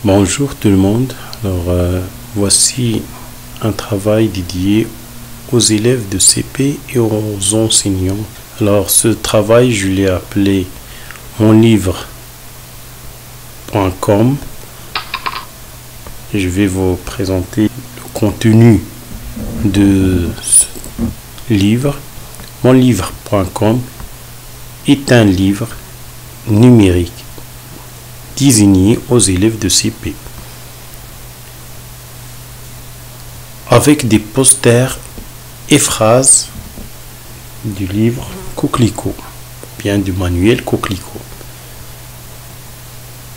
Bonjour tout le monde. Voici un travail dédié aux élèves de CP et aux enseignants. Ce travail, je l'ai appelé monlivre.com. Je vais vous présenter le contenu de ce livre. Monlivre.com est un livre numérique désigné aux élèves de CP avec des posters et phrases du livre Coquelicot, bien du manuel Coquelicot.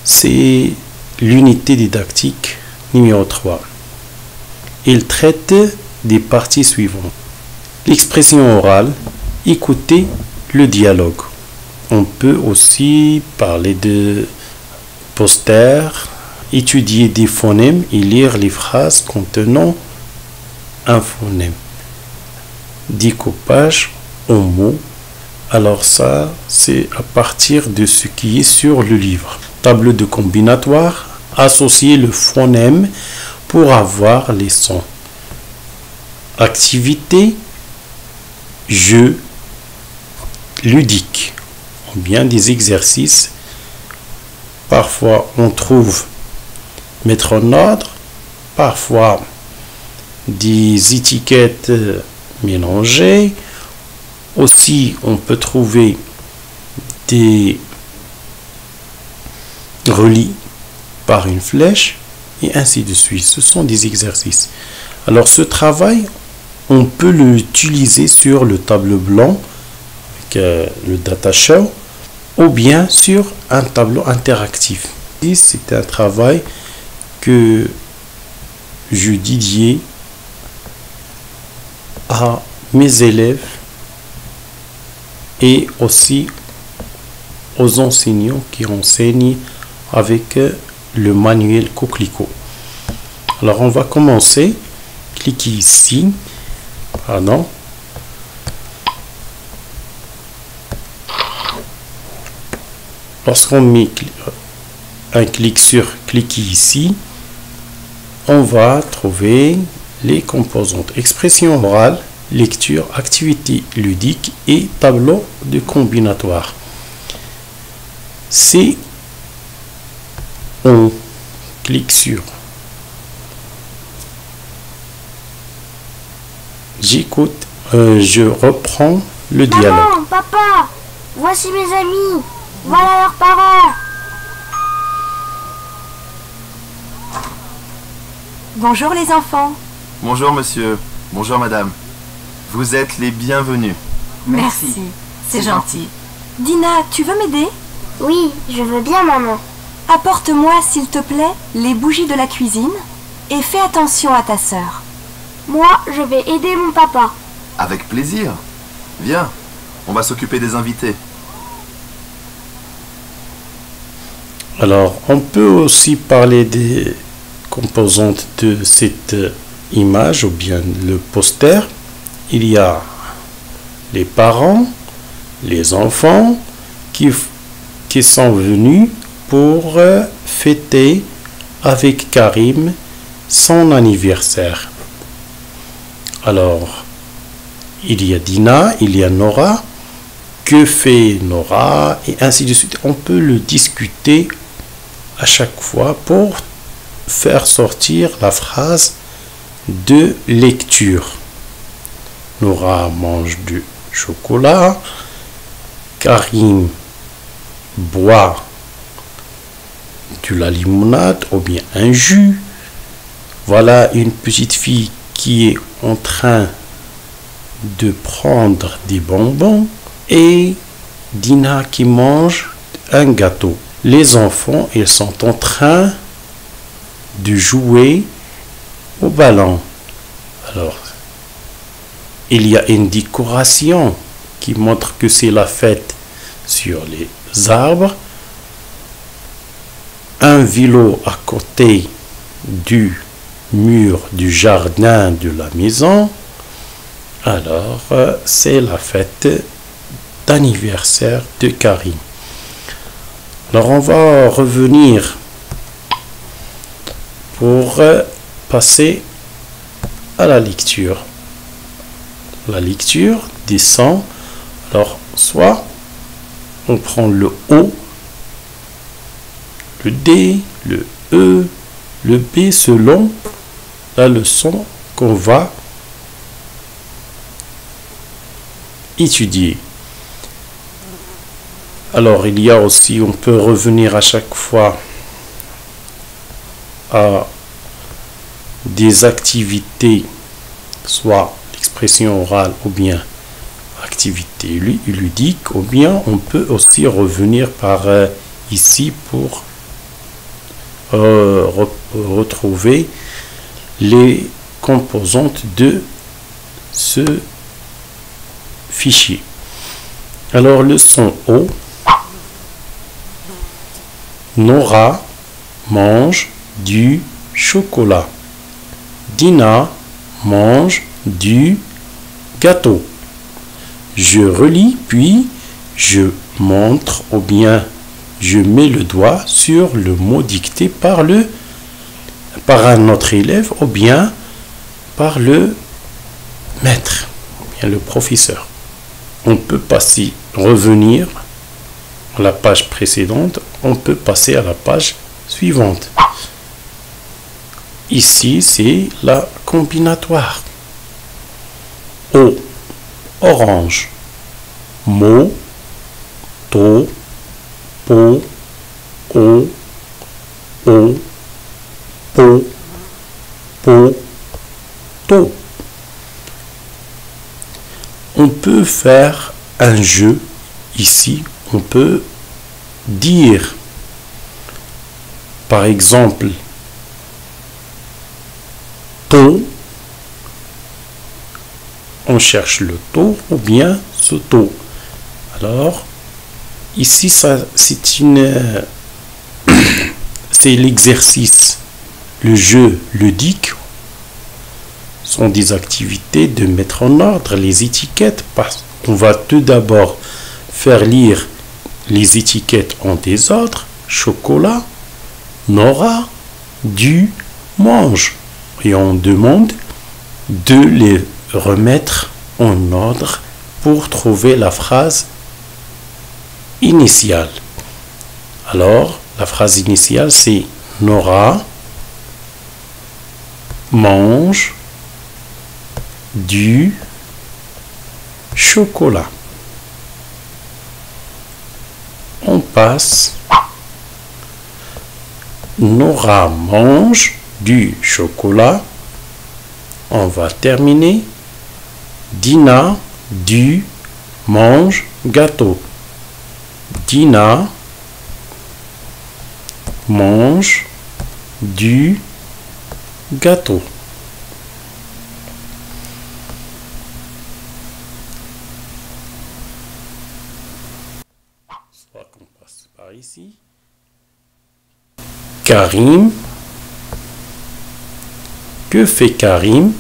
C'est l'unité didactique numéro 3. Il traite des parties suivantes: l'expression orale, écouter le dialogue. On peut aussi parler de posters, étudier des phonèmes et lire les phrases contenant un phonème. Découpage en mots. Ça, c'est à partir de ce qui est sur le livre. Tableau de combinatoire. Associer le phonème pour avoir les sons. Activité, jeu, ludique, ou bien des exercices. Parfois, on trouve mettre en ordre, parfois des étiquettes mélangées. Aussi, on peut trouver des relis par une flèche et ainsi de suite. Ce sont des exercices. Ce travail, on peut l'utiliser sur le tableau blanc avec le data show ou bien sur un tableau interactif. C'est un travail que je dédie à mes élèves et aussi aux enseignants qui enseignent avec le manuel Coquelicot. On va commencer. Cliquez ici. Lorsqu'on met un clic sur cliquer ici, on va trouver les composantes: expression orale, lecture, activité ludique et tableau de combinatoire. Si on clique sur j'écoute, je reprends le dialogue. Maman, papa, voici mes amis. Voilà leurs parents. Bonjour les enfants. Bonjour monsieur. Bonjour madame. Vous êtes les bienvenus. Merci. C'est gentil. Dina, tu veux m'aider? Oui, je veux bien, maman. Apporte-moi, s'il te plaît, les bougies de la cuisine et fais attention à ta sœur. Moi, je vais aider mon papa. Avec plaisir. Viens, on va s'occuper des invités. On peut aussi parler des composantes de cette image ou bien le poster. Il y a les parents, les enfants qui sont venus pour fêter avec Karim son anniversaire. Il y a Dina, il y a Nora. Que fait Nora? Et ainsi de suite. On peut le discuter à chaque fois pour faire sortir la phrase de lecture. Nora mange du chocolat. Karim boit de la limonade ou bien un jus. Voilà une petite fille qui est en train de prendre des bonbons et Dina qui mange un gâteau. Les enfants, ils sont en train de jouer au ballon. Il y a une décoration qui montre que c'est la fête sur les arbres. Un vélo à côté du mur du jardin de la maison. C'est la fête d'anniversaire de Karim. On va revenir pour passer à la lecture. La lecture descend. Alors, soit on prend le O, le D, le E, le B selon la leçon qu'on va étudier. Alors, il y a aussi, on peut revenir à chaque fois à des activités, soit l'expression orale ou bien activité ludique, ou bien on peut aussi revenir par ici pour retrouver les composantes de ce fichier. Alors, leçon O. Nora mange du chocolat. Dina mange du gâteau. Je relis, puis je montre ou bien je mets le doigt sur le mot dicté par un autre élève ou bien par le maître, ou bien le professeur. On peut passer, revenir à la page précédente, on peut passer à la page suivante. Ici, c'est la combinatoire. O, orange. Mo, to, po, o, po, to. On peut faire un jeu ici. On peut dire, par exemple, to. On cherche le to ou bien ce to. Alors, ici, c'est l'exercice. Le jeu ludique sont des activités de mettre en ordre les étiquettes, parce qu'on va tout d'abord faire lire les étiquettes en désordre. Chocolat, Nora, du, mange. Et on demande de les remettre en ordre pour trouver la phrase initiale. Alors, la phrase initiale, c'est Nora mange du chocolat. On passe. Nora mange du chocolat. On va terminer. Dina du mange gâteau. Dina mange du gâteau. Soit qu'on passe par ici. Karim. Que fait Karim?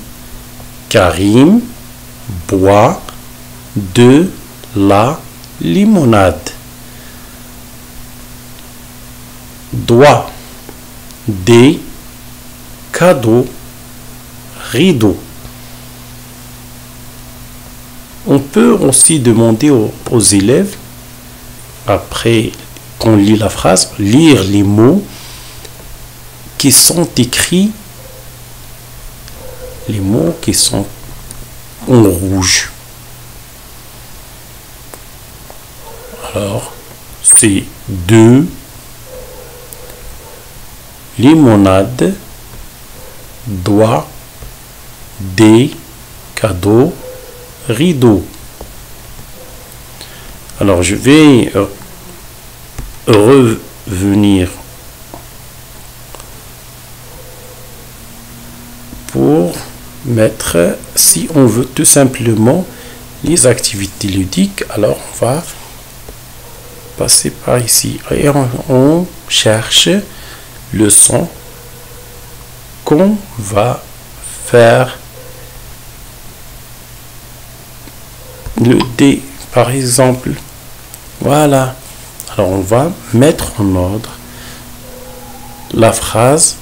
Karim boit de la limonade. Doigt, des cadeaux, rideaux. On peut aussi demander aux élèves, après qu'on lit la phrase, lire les mots qui sont écrits, les mots qui sont en rouge. Alors, c'est deux limonade, doigt, des cadeaux, rideaux. Alors, je vais revenir pour mettre, si on veut tout simplement les activités ludiques, alors on va passer par ici et on cherche le son qu'on va faire. Le D par exemple. Voilà. Alors on va mettre en ordre la phrase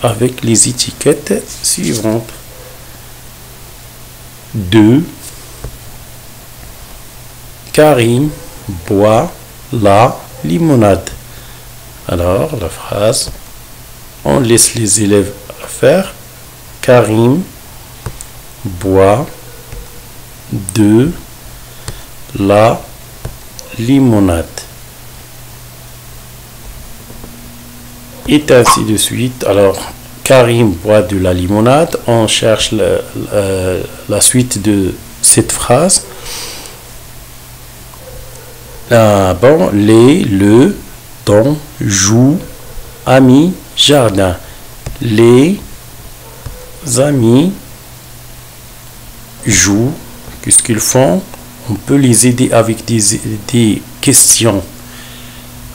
avec les étiquettes suivantes. 2. Karim boit la limonade. Alors, la phrase, on laisse les élèves faire. Karim boit de la limonade. Et ainsi de suite. Alors, Karim boit de la limonade. On cherche la suite de cette phrase. Bon, les, le, don, joue, amis, jardin. Les amis jouent. Qu'est-ce qu'ils font? On peut les aider avec des questions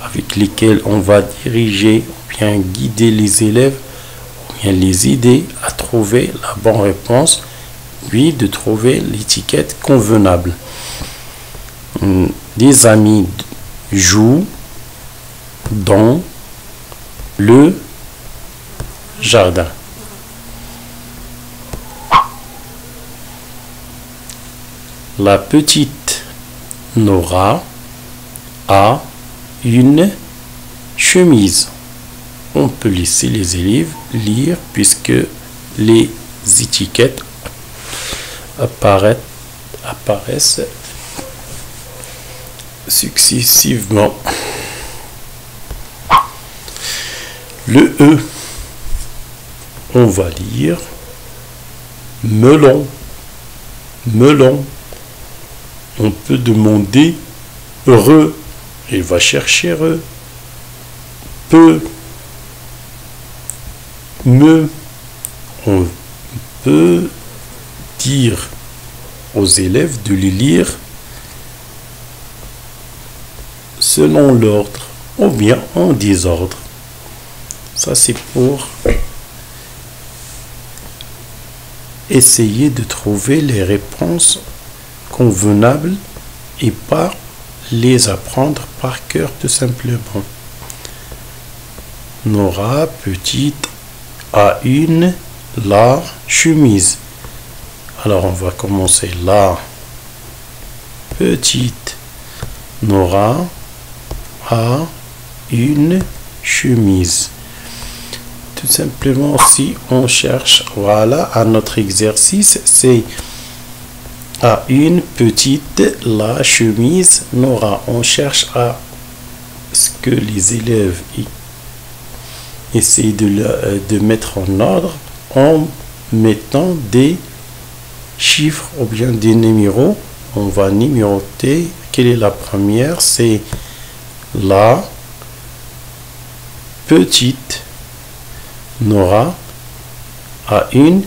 avec lesquelles on va diriger ou bien guider les élèves ou bien les aider à trouver la bonne réponse, puis de trouver l'étiquette convenable. Des amis jouent dans le jardin. La petite Nora a une chemise. On peut laisser les élèves lire puisque les étiquettes apparaissent successivement. Le E, on va lire melon, melon. On peut demander re, il va chercher re. Peu, me, on peut dire aux élèves de les lire selon l'ordre ou bien en désordre. Ça, c'est pour essayer de trouver les réponses convenables et pas les apprendre par cœur tout simplement. Nora, petite, a une, la chemise. Alors on va commencer là. Petite, Nora a une chemise. Tout simplement, si on cherche, voilà, à notre exercice, c'est à une petite, la chemise, Nora. On cherche à ce que les élèves essayent de mettre en ordre en mettant des chiffres ou bien des numéros. On va numéroter. Quelle est la première? C'est la petite Nora a une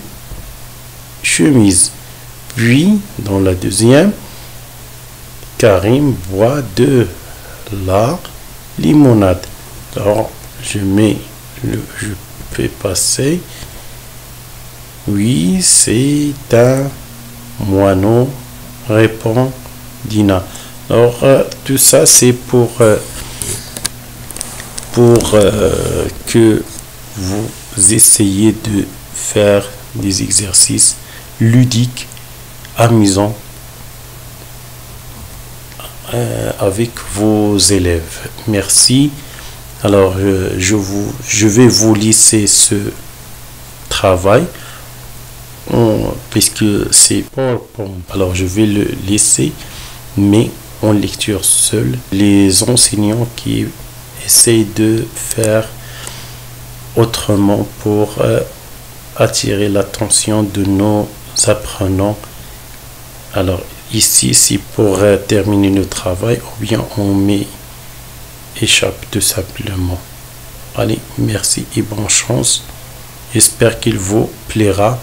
chemise. Puis, dans la deuxième, Karim boit de la limonade. Alors, je peux passer. Oui, c'est un moineau, répond Dina. Alors, tout ça, c'est pour que vous essayez de faire des exercices ludiques, amusants avec vos élèves. Merci. Alors, je vais vous laisser ce travail puisque c'est PowerPoint. Alors, je vais le laisser, mais en lecture seule. Les enseignants qui essayent de faire autrement pour attirer l'attention de nos apprenants. Alors ici, c'est pour terminer le travail ou bien on met échappe tout simplement. Allez, merci et bonne chance. J'espère qu'il vous plaira.